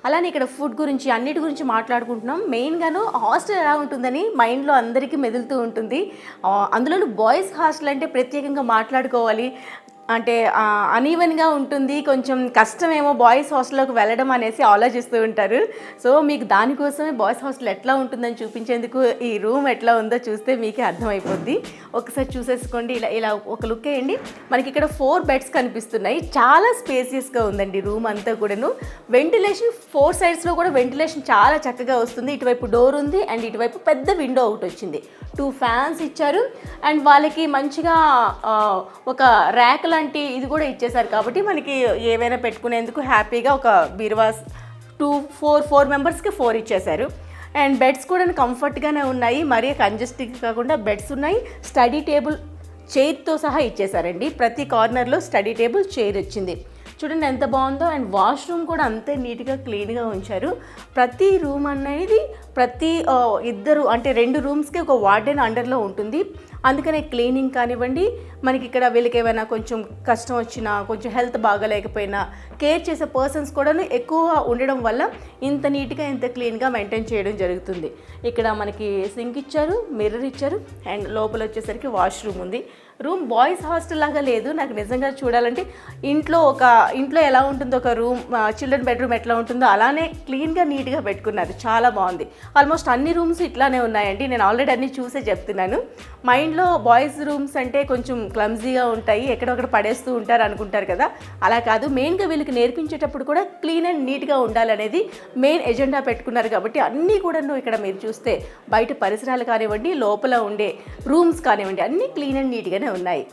అలానే ఇక్కడ ఫుడ్ గురించి అన్నిటి గురించి మాట్లాడుకుంటున్నాం. మెయిన్గాను హాస్టల్ ఎలా ఉంటుందని మైండ్లో అందరికీ మెదులుతూ ఉంటుంది. అందులోనూ బాయ్స్ హాస్టల్ అంటే ప్రత్యేకంగా మాట్లాడుకోవాలి. అంటే అనీవెన్గా ఉంటుంది, కొంచెం కష్టమేమో బాయ్స్ హాస్టల్లోకి వెళ్ళడం అనేసి ఆలోచిస్తూ ఉంటారు. సో మీకు దానికోసమే బాయ్స్ హాస్టల్ ఎట్లా ఉంటుందని చూపించేందుకు ఈ రూమ్ ఎట్లా ఉందో చూస్తే మీకే అర్థమైపోద్ది. ఒకసారి చూసేసుకోండి. ఇలా ఇలా ఒక లుక్ వేయండి. మనకి ఇక్కడ 4 బెడ్స్ కనిపిస్తున్నాయి. చాలా స్పేసియస్గా ఉందండి రూమ్ అంతా కూడాను. వెంటిలేషన్ 4 సైడ్స్లో కూడా వెంటిలేషన్ చాలా చక్కగా వస్తుంది. ఇటువైపు డోర్ ఉంది అండ్ ఇటువైపు పెద్ద విండో ఒకటి వచ్చింది. 2 ఫ్యాన్స్ ఇచ్చారు అండ్ వాళ్ళకి మంచిగా ఒక ర్యాక్ లాంటి ఇది కూడా ఇచ్చేసారు కాబట్టి మనకి ఏవైనా పెట్టుకునేందుకు హ్యాపీగా ఒక బీరువా 4 మెంబర్స్కి 4 ఇచ్చేసారు. అండ్ బెడ్స్ కూడా కంఫర్ట్గానే ఉన్నాయి, మరీ కంజెస్టివ్ కాకుండా బెడ్స్ ఉన్నాయి. స్టడీ టేబుల్ చైర్తో సహా ఇచ్చేసారండి. ప్రతి కార్నర్లో స్టడీ టేబుల్ చైర్ వచ్చింది. చూడండి ఎంత బాగుందో. అండ్ వాష్రూమ్ కూడా అంతే నీట్గా క్లీన్గా ఉంచారు. ప్రతి రూమ్ అనేది ఇద్దరు అంటే 2 రూమ్స్కి ఒక వార్డెన్ అండర్లో ఉంటుంది. అందుకనే క్లీనింగ్ కానివ్వండి, మనకి ఇక్కడ వీళ్ళకి ఏమైనా కొంచెం కష్టం వచ్చినా, కొంచెం హెల్త్ బాగాలేకపోయినా కేర్ చేసే పర్సన్స్ కూడా ఎక్కువ ఉండడం వల్ల ఇంత నీట్గా ఇంత క్లీన్గా మెయింటైన్ చేయడం జరుగుతుంది. ఇక్కడ మనకి సింక్ ఇచ్చారు, మిర్రర్ ఇచ్చారు అండ్ లోపల వచ్చేసరికి వాష్రూమ్ ఉంది. రూమ్ బాయ్స్ హాస్టల్ లాగా లేదు. నాకు నిజంగా చూడాలంటే ఇంట్లో ఎలా ఉంటుందో ఒక రూమ్, చిల్డ్రన్ బెడ్రూమ్ ఎట్లా ఉంటుందో అలానే క్లీన్గా నీట్గా పెట్టుకున్నారు. చాలా బాగుంది. ఆల్మోస్ట్ అన్ని రూమ్స్ ఇట్లానే ఉన్నాయండి. నేను ఆల్రెడీ అన్నీ చూసే చెప్తున్నాను. మైండ్లో బాయ్స్ రూమ్స్ అంటే కొంచెం క్లమ్జీగా ఉంటాయి, ఎక్కడొక్కడ పడేస్తూ ఉంటారు అనుకుంటారు కదా. అలా కాదు. మెయిన్గా వీళ్ళకి నేర్పించేటప్పుడు కూడా క్లీన్ అండ్ నీట్గా ఉండాలనేది మెయిన్ ఎజెండా పెట్టుకున్నారు కాబట్టి అన్నీ కూడా ఇక్కడ మీరు చూస్తే బయట పరిసరాలు కానివ్వండి, లోపల ఉండే రూమ్స్ కానివ్వండి అన్నీ క్లీన్ అండ్ నీట్గానే ఉన్నాయి.